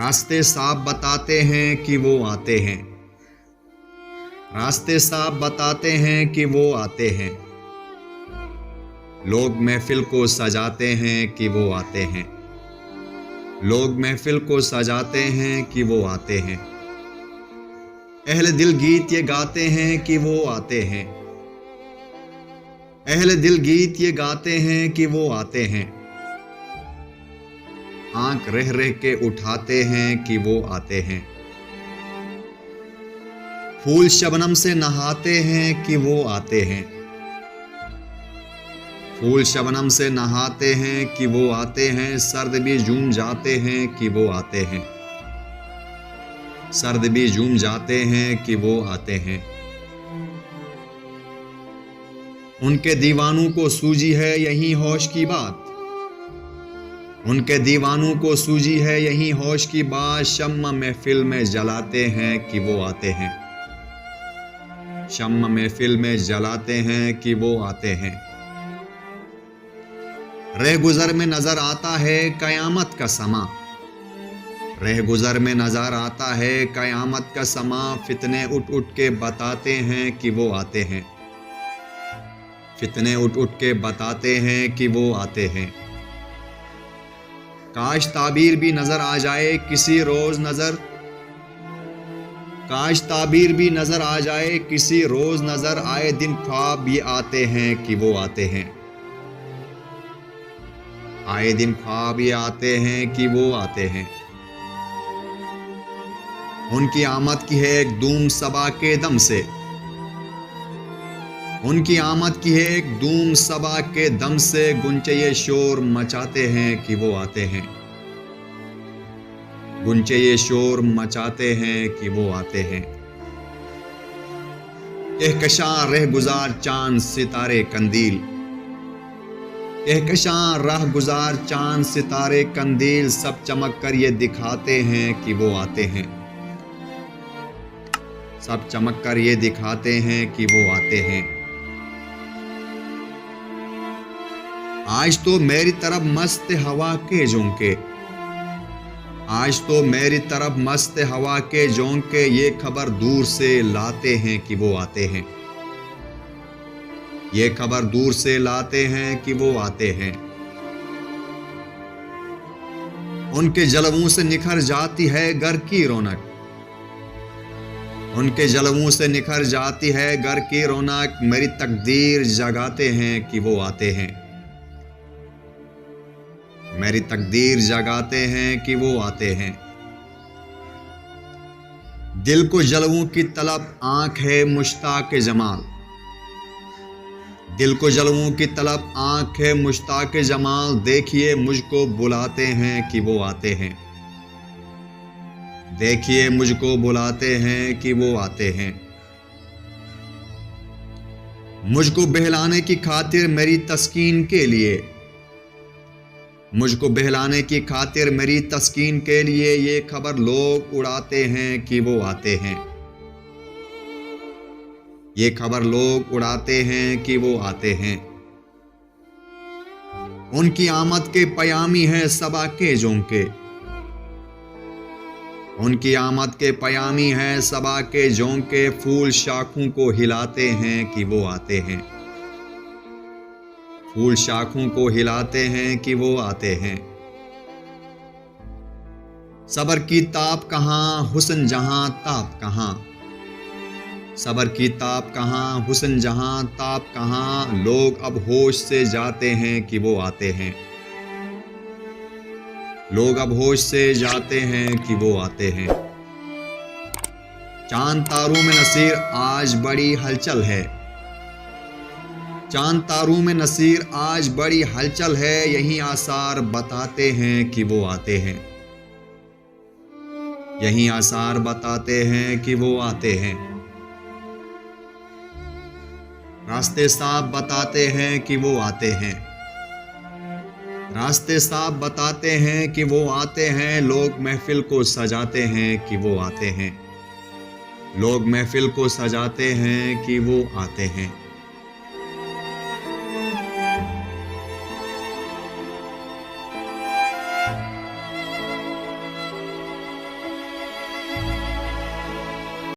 रास्ते साफ बताते हैं कि वो आते हैं। रास्ते साफ बताते हैं कि वो आते हैं। लोग महफिल को सजाते हैं कि वो आते हैं। लोग महफिल को सजाते हैं कि वो आते हैं। अहले दिल गीत ये गाते हैं कि वो आते हैं। अहले दिल गीत ये गाते हैं कि वो आते हैं। आंख रह रह के उठाते हैं कि वो आते हैं। फूल शबनम से नहाते हैं कि वो आते हैं। फूल शबनम से नहाते हैं कि वो आते हैं। सर्द भी झूम जाते हैं कि वो आते हैं। सर्द भी झूम जाते हैं कि वो आते हैं। उनके दीवानों को सूझी है यही होश की बात। उनके दीवानों को सूझी है यही होश की बात। शम्म महफिल में जलाते हैं कि वो आते हैं। शम्म महफिल में जलाते हैं कि वो आते हैं। रह गुजर में नजर आता है कयामत का समा। रह गुजर में नजर आता है कयामत का समा। फितने उठ उठ के बताते हैं कि वो आते हैं। फितने उठ उठ के बताते हैं कि वो आते हैं। काश ताबीर भी नजर आ जाए किसी रोज नजर। काश ताबीर भी नजर आ जाए किसी रोज नजर। आए दिन ख्वाब भी आते हैं कि वो आते हैं। आए दिन ख्वाब भी आते हैं कि वो आते हैं। उनकी आमद की है एक धूम सबा के दम से। उनकी आमद की है एक धूम सबा के दम से। गुंचे ये शोर मचाते हैं कि वो आते हैं। गुंचे ये शोर मचाते हैं कि वो आते हैं। कहकशां रह गुजार चांद सितारे कंदील। कहकशां राह गुजार चांद सितारे कंदील। सब चमक कर ये दिखाते हैं कि वो आते हैं। सब चमक कर ये दिखाते हैं कि वो आते हैं। आज तो मेरी तरफ मस्त हवा के झोंके। आज तो मेरी तरफ मस्त हवा के झोंके। ये खबर दूर से लाते हैं कि वो आते हैं। ये खबर दूर से लाते हैं कि वो आते हैं। उनके जलवों से निखर जाती है घर की रौनक। उनके जलवों से निखर जाती है घर की रौनक। मेरी तकदीर जगाते हैं कि वो आते हैं। मेरी तकदीर जगाते हैं कि वो आते हैं। दिल को जलवों की तलब आंख है मुश्ताक जमाल। दिल को जलवों की तलब आंख है मुश्ताक जमाल। देखिए मुझको बुलाते हैं कि वो आते हैं। देखिए मुझको बुलाते हैं कि वो आते हैं। मुझको बहलाने की खातिर मेरी तस्कीन के लिए। मुझको बहलाने की खातिर मेरी तस्कीन के लिए। ये खबर लोग उड़ाते हैं कि वो आते हैं। ये खबर लोग उड़ाते हैं कि वो आते हैं। उनकी आमद के पयामी है सबा के झोंके। उनकी आमद के पयामी है सबा के झोंके। फूल शाखों को हिलाते हैं कि वो आते हैं। फूल शाखों को हिलाते हैं कि वो आते हैं। सबर की ताप कहाँ हुस्न जहां ताप कहाँ। सबर की ताप कहाँ हुस्न जहां ताप कहाँ। लोग अब होश से जाते हैं कि वो आते हैं। लोग अब होश से जाते हैं कि वो आते हैं। चांद तारों में नसीर आज बड़ी हलचल है। चांद तारों में नसीर आज बड़ी हलचल है। यही आसार बताते हैं कि वो आते हैं। यही आसार बताते हैं कि वो आते हैं। रास्ते साफ बताते हैं कि वो आते हैं। रास्ते साफ बताते हैं कि वो आते हैं। लोग महफिल को सजाते हैं कि वो आते हैं। लोग महफिल को सजाते हैं कि वो आते हैं।